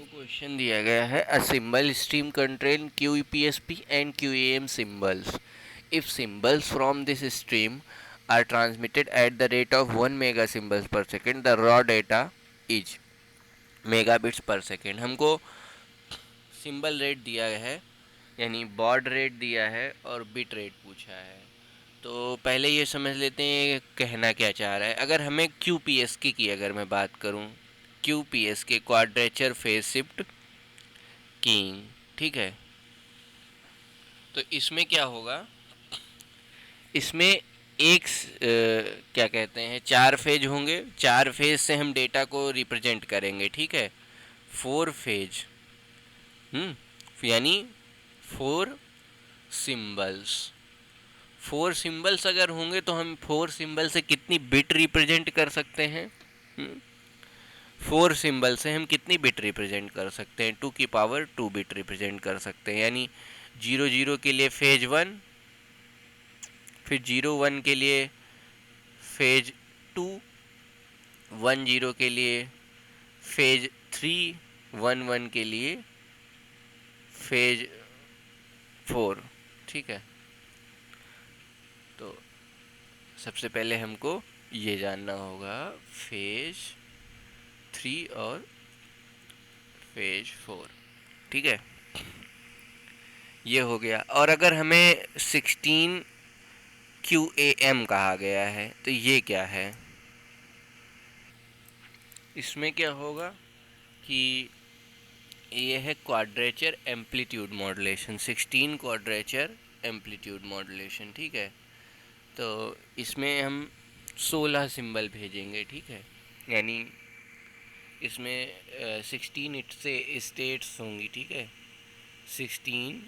Question दिया गया है a symbol stream contain QPSP and QAM symbols if symbols from this stream are transmitted at the rate of 1 mega symbols per second the raw data is megabits per second. हमको symbol rate दिया है यानी baud rate दिया है और bit rate पूछा है। तो पहले ये समझ लेते हैं कहना क्या चाह रहा है। अगर हमें QPSK की अगर मैं बात करूं, QPSK quadrature phase shift keying, ठीक है। तो इसमें क्या होगा, इसमें क्या कहते हैं, 4 फेज होंगे। 4 फेज से हम डेटा को रिप्रेजेंट करेंगे, ठीक है। 4 फेज, यानी 4 सिंबल्स। 4 सिंबल्स अगर होंगे तो हम 4 सिंबल से कितनी बिट रिप्रेजेंट कर सकते हैं? 4 सिंबल से हम कितनी बिट रिप्रेजेंट कर सकते हैं? 2 की पावर 2 बिट रिप्रेजेंट कर सकते हैं। यानी 0 0 के लिए फेज 1, फिर 0 1 के लिए फेज 2, 1 0 के लिए फेज 3, 1 1 के लिए फेज 4, ठीक है। तो सबसे पहले हमको ये जानना होगा फेज 3 और फेज 4, ठीक है। ये हो गया। और अगर हमें 16 QAM कहा गया है तो ये क्या है? इसमें क्या होगा कि ये है quadrature amplitude modulation, 16 quadrature amplitude modulation, ठीक है। तो इसमें हम 16 सिंबल भेजेंगे, ठीक है। यानी इसमें 16 से स्टेट्स होंगी, ठीक है। 16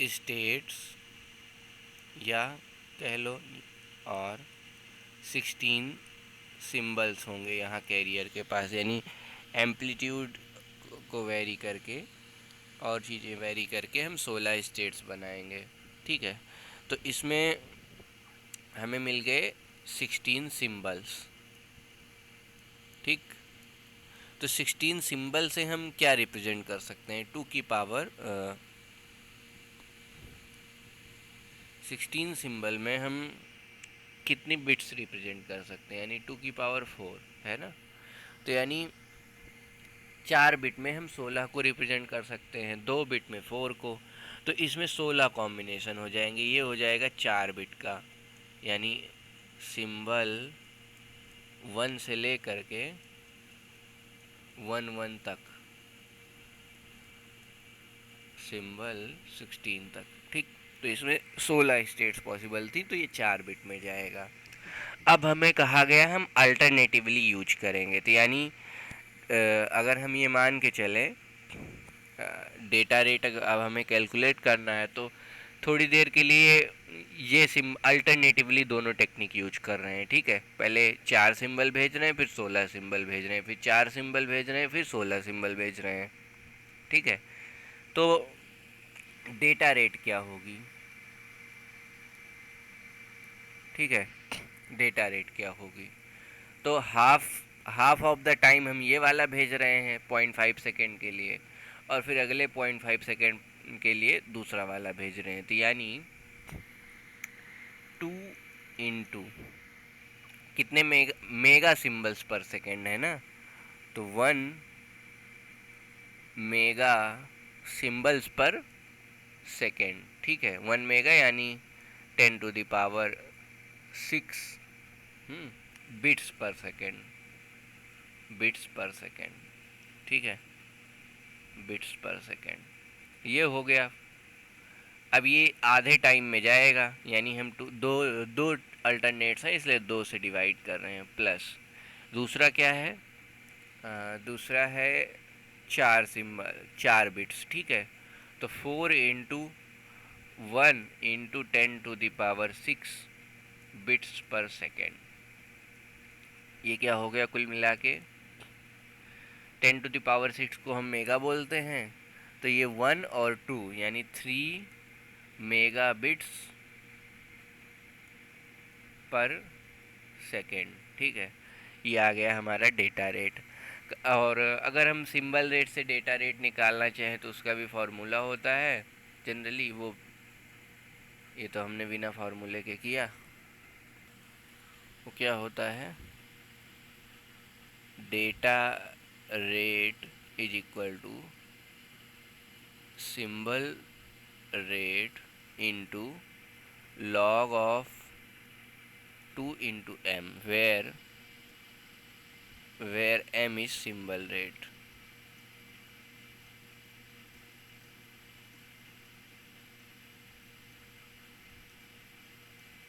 स्टेट्स या कह लो, और 16 सिंबल्स होंगे यहाँ कैरियर के पास। यानी एम्पलीट्यूड को वेरी करके और चीज़ें वेरी करके हम 16 स्टेट्स बनाएंगे, ठीक है। तो इसमें हमें मिल गए 16 सिंबल्स, ठीक। तो 16 सिंबल से हम क्या रिप्रेजेंट कर सकते हैं? 2 की पावर 16 सिंबल में हम कितनी बिट्स रिप्रेजेंट कर सकते हैं? यानी 2 की पावर 4 है ना। तो यानी 4 बिट में हम 16 को रिप्रेजेंट कर सकते हैं, 2 बिट में 4 को। तो इसमें 16 कॉम्बिनेशन हो जाएंगे। ये हो जाएगा 4 बिट का, यानी सिंबल 1 से ले करके 1 1 तक, सिंबल 16 तक, ठीक। तो इसमें 16 स्टेट्स पॉसिबल थी, तो ये 4 बिट में जाएगा। अब हमें कहा गया हम अल्टरनेटिवली यूज करेंगे। तो यानी अगर हम ये मान के चलें डेटा रेट अब हमें कैलकुलेट करना है, तो थोड़ी देर के लिए ये अल्टरनेटिवली दोनों टेक्निक यूज कर रहे हैं, ठीक है। पहले 4 सिंबल भेज रहे हैं, फिर 16 सिंबल भेज रहे हैं, फिर 4 सिंबल भेज रहे हैं, फिर 16 सिंबल भेज रहे हैं, ठीक है। तो डेटा रेट क्या होगी, ठीक है। डेटा रेट क्या होगी? तो हाफ ऑफ द टाइम हम ये वाला भेज रहे हैं 0.5 सेकेंड के लिए, और फिर अगले 0.5 सेकेंड के लिए दूसरा वाला भेज रहे हैं। तो यानी 2 इंटू कितने मेगा सिंबल्स पर सेकेंड है ना, तो 1 मेगा सिंबल्स पर सेकेंड, ठीक है। 1 मेगा यानी 10⁻6 बिट्स पर सेकेंड, बिट्स पर सेकेंड, ठीक है। बिट्स पर सेकेंड ये हो गया। अब ये आधे टाइम में जाएगा, यानी हम दो दो अल्टरनेट्स हैं इसलिए 2 से डिवाइड कर रहे हैं, प्लस दूसरा क्या है, दूसरा है 4 सिंबल 4 बिट्स, ठीक है। तो 4 इंटू 1 इंटू 10⁻6 बिट्स पर सेकेंड, ये क्या हो गया कुल मिला के? 10⁻6 को हम मेगा बोलते हैं, तो ये 1 और 2 यानी 3 मेगा बिट्स पर सेकेंड, ठीक है। ये आ गया हमारा डेटा रेट। और अगर हम सिंबल रेट से डेटा रेट निकालना चाहें तो उसका भी फार्मूला होता है जनरली। वो ये तो हमने बिना फार्मूले के किया। वो क्या होता है, data rate is equal to symbol rate into log of 2 into m, where m is symbol rate।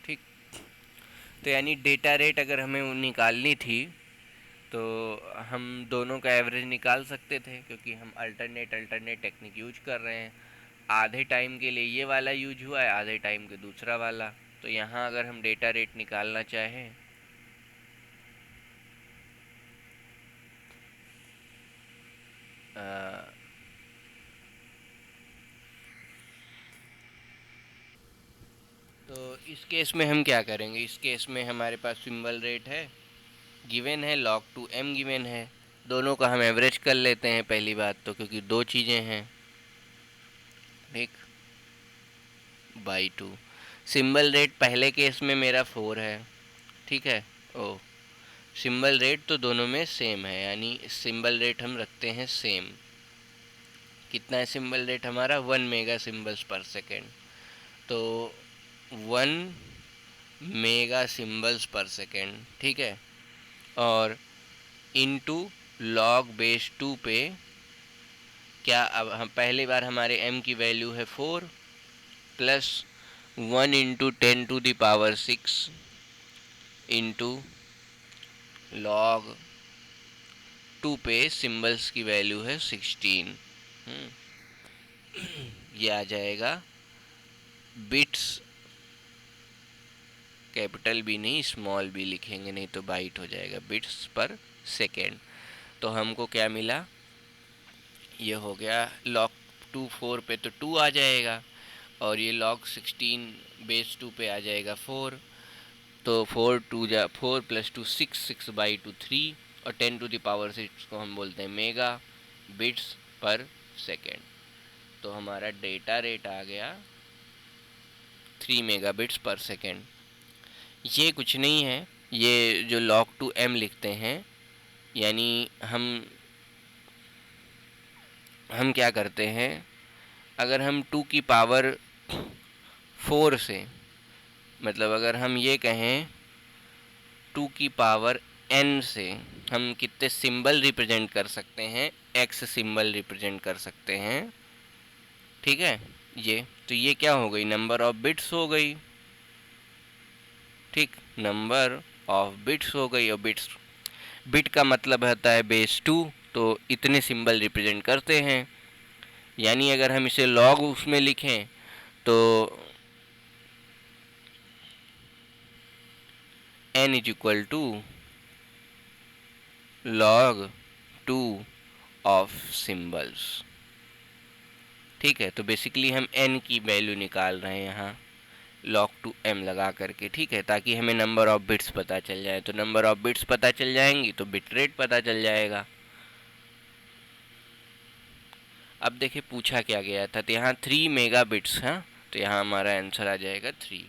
ठीक, तो यानी डेटा रेट अगर हमें निकालनी थी तो हम दोनों का एवरेज निकाल सकते थे, क्योंकि हम अल्टरनेट टेक्निक यूज कर रहे हैं। आधे टाइम के लिए ये वाला यूज हुआ है, आधे टाइम के दूसरा वाला। तो यहाँ अगर हम डेटा रेट निकालना चाहें तो इस केस में हम क्या करेंगे, इस केस में हमारे पास सिंबल रेट है गिवन है, log 2 m गिवन है। दोनों का हम एवरेज कर लेते हैं पहली बात तो, क्योंकि दो चीज़ें हैं। ठीक, बाई 2। सिंबल रेट पहले केस में मेरा 4 है, ठीक है। ओ, सिंबल रेट तो दोनों में सेम है, यानी सिंबल रेट हम रखते हैं सेम। कितना है सिंबल रेट हमारा, 1 मेगा सिंबल्स पर सेकेंड। तो 1 मेगा सिंबल्स पर सेकेंड, ठीक है। और इनटू log बेस 2 पे क्या, अब हम पहली बार हमारे m की वैल्यू है 4 प्लस 1 इंटू 10⁶ इंटू log 2 पे सिंबल्स की वैल्यू है 16। ये आ जाएगा बिट्स, कैपिटल भी नहीं स्मॉल भी लिखेंगे, नहीं तो बाइट हो जाएगा, बिट्स पर सेकेंड। तो हमको क्या मिला, ये हो गया log 2 4 पे तो 2 आ जाएगा, और ये log 16 बेस 2 पे आ जाएगा 4। तो 4 2 जा 4 प्लस 2 6, 6/2 3, और 10⁶ को हम बोलते हैं मेगा बिट्स पर सेकेंड। तो हमारा डेटा रेट आ गया 3 मेगा बिट्स पर सेकेंड। ये कुछ नहीं है, ये जो log 2 m लिखते हैं, यानी हम क्या करते हैं, अगर हम 2 की पावर 4 से, मतलब अगर हम ये कहें 2 की पावर n से हम कितने सिंबल रिप्रेजेंट कर सकते हैं, x सिंबल रिप्रेजेंट कर सकते हैं, ठीक है। ये तो ये क्या हो गई, नंबर ऑफ बिट्स हो गई। ठीक, नंबर ऑफ बिट्स हो गई, और बिट का मतलब होता है बेस 2, तो इतने सिंबल रिप्रेजेंट करते हैं। यानी अगर हम इसे लॉग उसमें लिखें तो n is equal to log 2 of symbols. ठीक है, तो बेसिकली हम n की वैल्यू निकाल रहे हैं यहाँ log 2 m लगा करके, ठीक है, ताकि हमें नंबर ऑफ बिट्स पता चल जाए। तो नंबर ऑफ बिट्स पता चल जाएंगी तो बिट रेट पता चल जाएगा। अब देखिए पूछा क्या गया था, तो यहाँ 3 मेगा बिट्स है, तो यहाँ हमारा आंसर आ जाएगा 3।